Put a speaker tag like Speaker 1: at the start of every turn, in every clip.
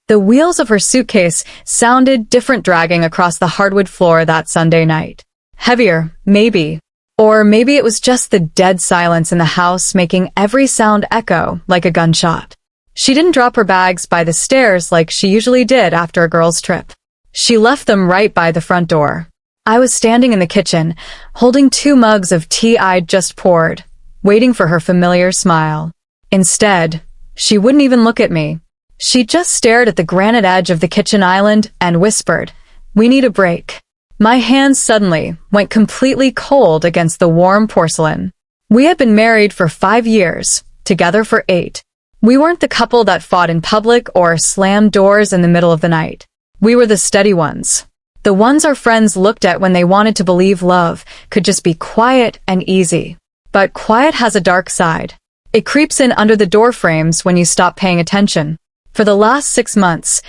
Speaker 1: The wheels of her suitcase sounded different dragging across the hardwood floor that Sunday night. Heavier, maybe. Or maybe it was just the dead silence in the house making every sound echo like a gunshot. She didn't drop her bags by the stairs like she usually did after a girl's trip. She left them right by the front door. I was standing in the kitchen, holding 2 mugs of tea I'd just poured, waiting for her familiar smile. Instead, she wouldn't even look at me. She just stared at the granite edge of the kitchen island and whispered, "We need a break." My hands suddenly went completely cold against the warm porcelain. We had been married for 5 years, together for 8. We weren't the couple that fought in public or slammed doors in the middle of the night. We were the steady ones. The ones our friends looked at when they wanted to believe love could just be quiet and easy. But quiet has a dark side. It creeps in under the door frames when you stop paying attention. For the last 6 months,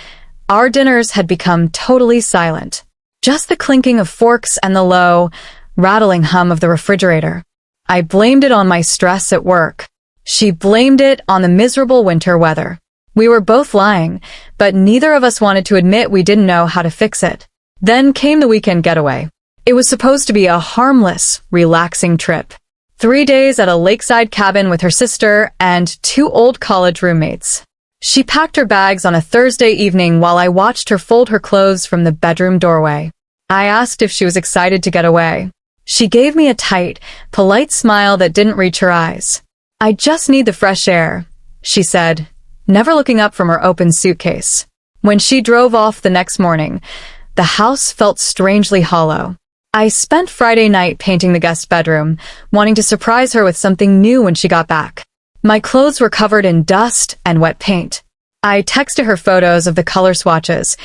Speaker 1: our dinners had become totally silent. Just the clinking of forks and the low, rattling hum of the refrigerator. I blamed it on my stress at work. She blamed it on the miserable winter weather. We were both lying, but neither of us wanted to admit we didn't know how to fix it. Then came the weekend getaway. It was supposed to be a harmless, relaxing trip. 3 days at a lakeside cabin with her sister and 2 old college roommates. She packed her bags on a Thursday evening while I watched her fold her clothes from the bedroom doorway. I asked if she was excited to get away. She gave me a tight, polite smile that didn't reach her eyes. "I just need the fresh air," she said, never looking up from her open suitcase. When she drove off the next morning, the house felt strangely hollow. I spent Friday night painting the guest bedroom, wanting to surprise her with something new when she got back. My clothes were covered in dust and wet paint. I texted her photos of the color swatches,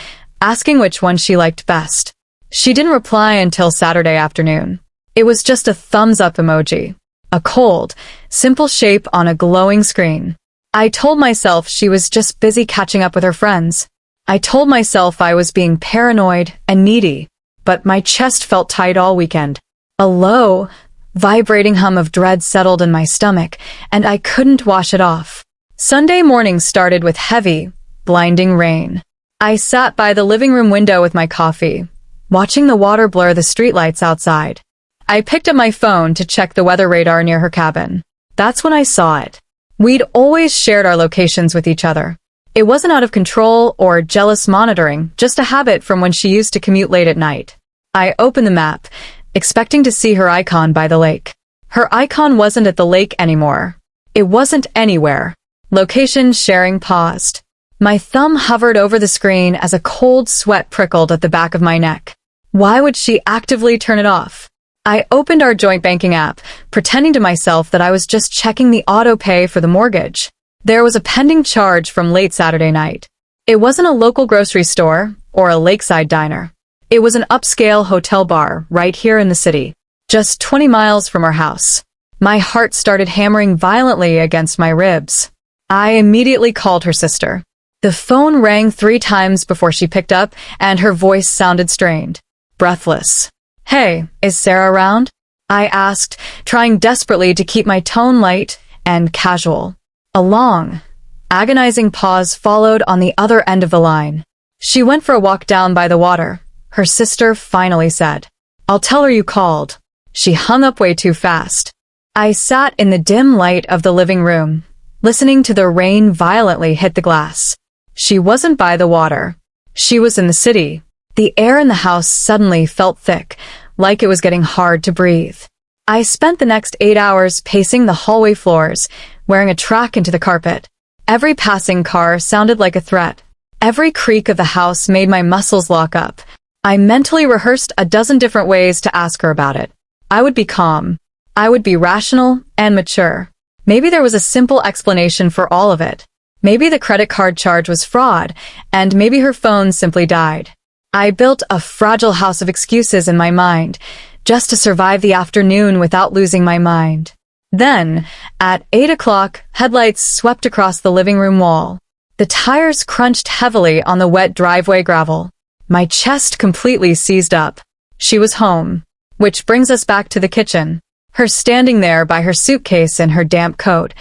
Speaker 1: asking which one she liked best. She didn't reply until Saturday afternoon. It was just a thumbs-up emoji. A cold, simple shape on a glowing screen. I told myself she was just busy catching up with her friends. I told myself I was being paranoid and needy, but my chest felt tight all weekend. A low, vibrating hum of dread settled in my stomach, and I couldn't wash it off. Sunday morning started with heavy, blinding rain. I sat by the living room window with my coffee, watching the water blur the streetlights outside. I picked up my phone to check the weather radar near her cabin. That's when I saw it. We'd always shared our locations with each other. It wasn't out of control or jealous monitoring, just a habit from when she used to commute late at night. I opened the map, expecting to see her icon by the lake. Her icon wasn't at the lake anymore. It wasn't anywhere. Location sharing paused. My thumb hovered over the screen as a cold sweat prickled at the back of my neck. Why would she actively turn it off? I opened our joint banking app, pretending to myself that I was just checking the auto pay for the mortgage. There was a pending charge from late Saturday night. It wasn't a local grocery store or a lakeside diner. It was an upscale hotel bar right here in the city, just 20 miles from our house. My heart started hammering violently against my ribs. I immediately called her sister. The phone rang 3 times before she picked up, and her voice sounded strained, breathless. "Hey, is Sarah around?" I asked, trying desperately to keep my tone light and casual. A long, agonizing pause followed on the other end of the line. "She went for a walk down by the water," her sister finally said. "I'll tell her you called." She hung up way too fast. I sat in the dim light of the living room, listening to the rain violently hit the glass. She wasn't by the water. She was in the city. The air in the house suddenly felt thick, like it was getting hard to breathe. I spent the next 8 hours pacing the hallway floors, wearing a track into the carpet. Every passing car sounded like a threat. Every creak of the house made my muscles lock up. I mentally rehearsed a dozen different ways to ask her about it. I would be calm. I would be rational and mature. Maybe there was a simple explanation for all of it. Maybe the credit card charge was fraud, and maybe her phone simply died. I built a fragile house of excuses in my mind, just to survive the afternoon without losing my mind. Then, at 8 o'clock, headlights swept across the living room wall. The tires crunched heavily on the wet driveway gravel. My chest completely seized up. She was home. Which brings us back to the kitchen. Her standing there by her suitcase and her damp coat,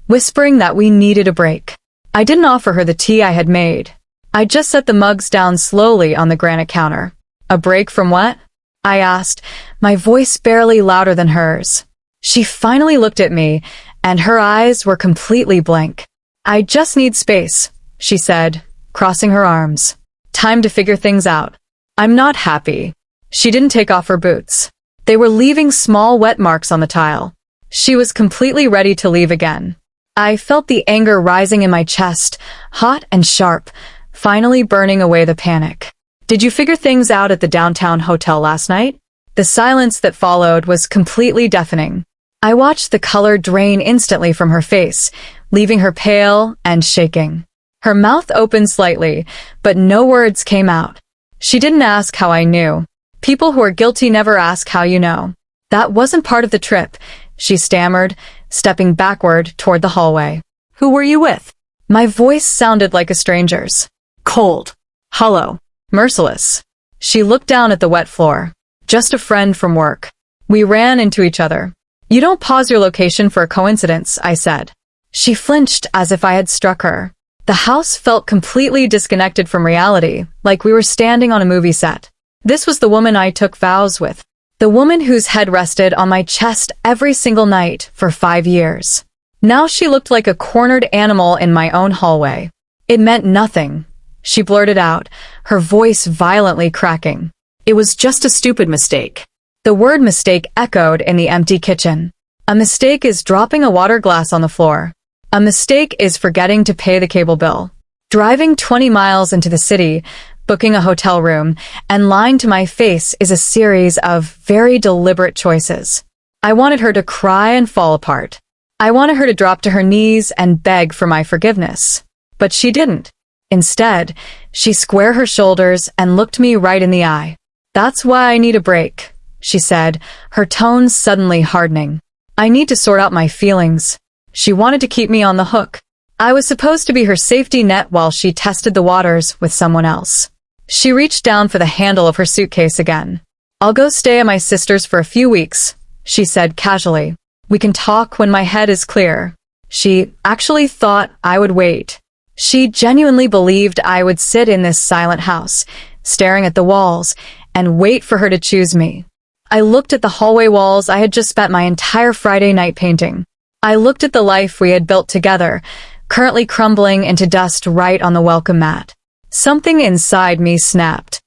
Speaker 1: whispering that we needed a break. I didn't offer her the tea I had made. I just set the mugs down slowly on the granite counter. A break from what? I asked, my voice barely louder than hers. She finally looked at me, and her eyes were completely blank. I just need space, she said, crossing her arms. Time to figure things out. I'm not happy. She didn't take off her boots. They were leaving small wet marks on the tile. She was completely ready to leave again. I felt the anger rising in my chest, hot and sharp, finally burning away the panic. Did you figure things out at the downtown hotel last night? The silence that followed was completely deafening. I watched the color drain instantly from her face, leaving her pale and shaking. Her mouth opened slightly, but no words came out. She didn't ask how I knew. People who are guilty never ask how you know. That wasn't part of the trip, she stammered, stepping backward toward the hallway. Who were you with? My voice sounded like a stranger's. Cold. Hollow. Merciless. She looked down at the wet floor. Just a friend from work. We ran into each other. You don't pause your location for a coincidence, I said. She flinched as if I had struck her. The house felt completely disconnected from reality, like we were standing on a movie set. This was the woman I took vows with. The woman whose head rested on my chest every single night for 5 years. Now she looked like a cornered animal in my own hallway. It meant nothing. She blurted out, her voice violently cracking. It was just a stupid mistake. The word mistake echoed in the empty kitchen. A mistake is dropping a water glass on the floor. A mistake is forgetting to pay the cable bill. Driving 20 miles into the city, booking a hotel room, and lying to my face is a series of very deliberate choices. I wanted her to cry and fall apart. I wanted her to drop to her knees and beg for my forgiveness. But she didn't. Instead, she squared her shoulders and looked me right in the eye. That's why I need a break, she said, her tone suddenly hardening. I need to sort out my feelings. She wanted to keep me on the hook. I was supposed to be her safety net while she tested the waters with someone else. She reached down for the handle of her suitcase again. I'll go stay at my sister's for a few weeks, she said casually. We can talk when my head is clear. She actually thought I would wait. She genuinely believed I would sit in this silent house, staring at the walls, and wait for her to choose me. I looked at the hallway walls I had just spent my entire Friday night painting. I looked at the life we had built together, currently crumbling into dust right on the welcome mat. Something inside me snapped.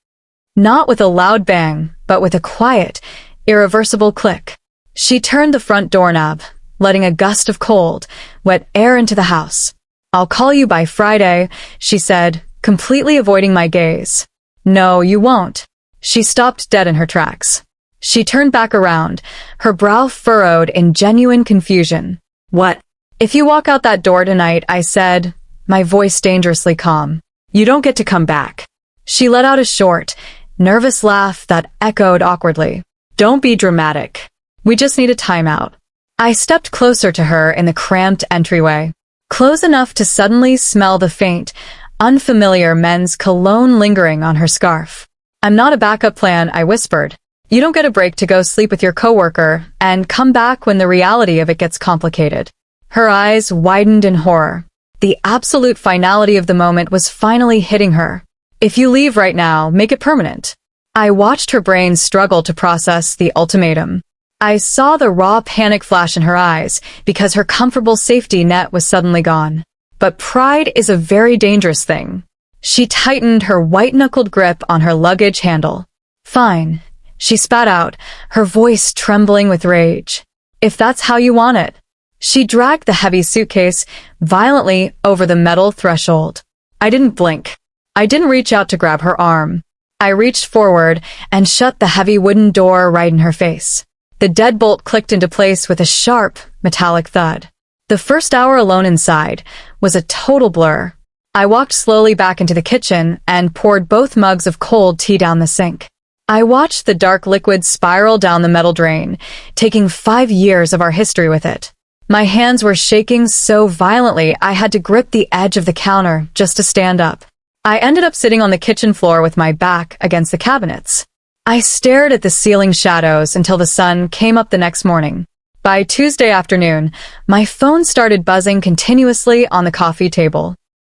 Speaker 1: Not with a loud bang, but with a quiet, irreversible click. She turned the front doorknob, letting a gust of cold, wet air into the house. I'll call you by Friday, she said, completely avoiding my gaze. No, you won't. She stopped dead in her tracks. She turned back around, her brow furrowed in genuine confusion. What? If you walk out that door tonight, I said, my voice dangerously calm. You don't get to come back. She let out a short, nervous laugh that echoed awkwardly. Don't be dramatic. We just need a timeout. I stepped closer to her in the cramped entryway, close enough to suddenly smell the faint, unfamiliar men's cologne lingering on her scarf. I'm not a backup plan, I whispered. You don't get a break to go sleep with your coworker and come back when the reality of it gets complicated. Her eyes widened in horror. The absolute finality of the moment was finally hitting her. If you leave right now, make it permanent. I watched her brain struggle to process the ultimatum. I saw the raw panic flash in her eyes because her comfortable safety net was suddenly gone. But pride is a very dangerous thing. She tightened her white-knuckled grip on her luggage handle. Fine, she spat out, her voice trembling with rage. If that's how you want it. She dragged the heavy suitcase violently over the metal threshold. I didn't blink. I didn't reach out to grab her arm. I reached forward and shut the heavy wooden door right in her face. The deadbolt clicked into place with a sharp, metallic thud. The first hour alone inside was a total blur. I walked slowly back into the kitchen and poured both mugs of cold tea down the sink. I watched the dark liquid spiral down the metal drain, taking 5 years of our history with it. My hands were shaking so violently I had to grip the edge of the counter just to stand up. I ended up sitting on the kitchen floor with my back against the cabinets. I stared at the ceiling shadows until the sun came up the next morning. By Tuesday afternoon, my phone started buzzing continuously on the coffee table.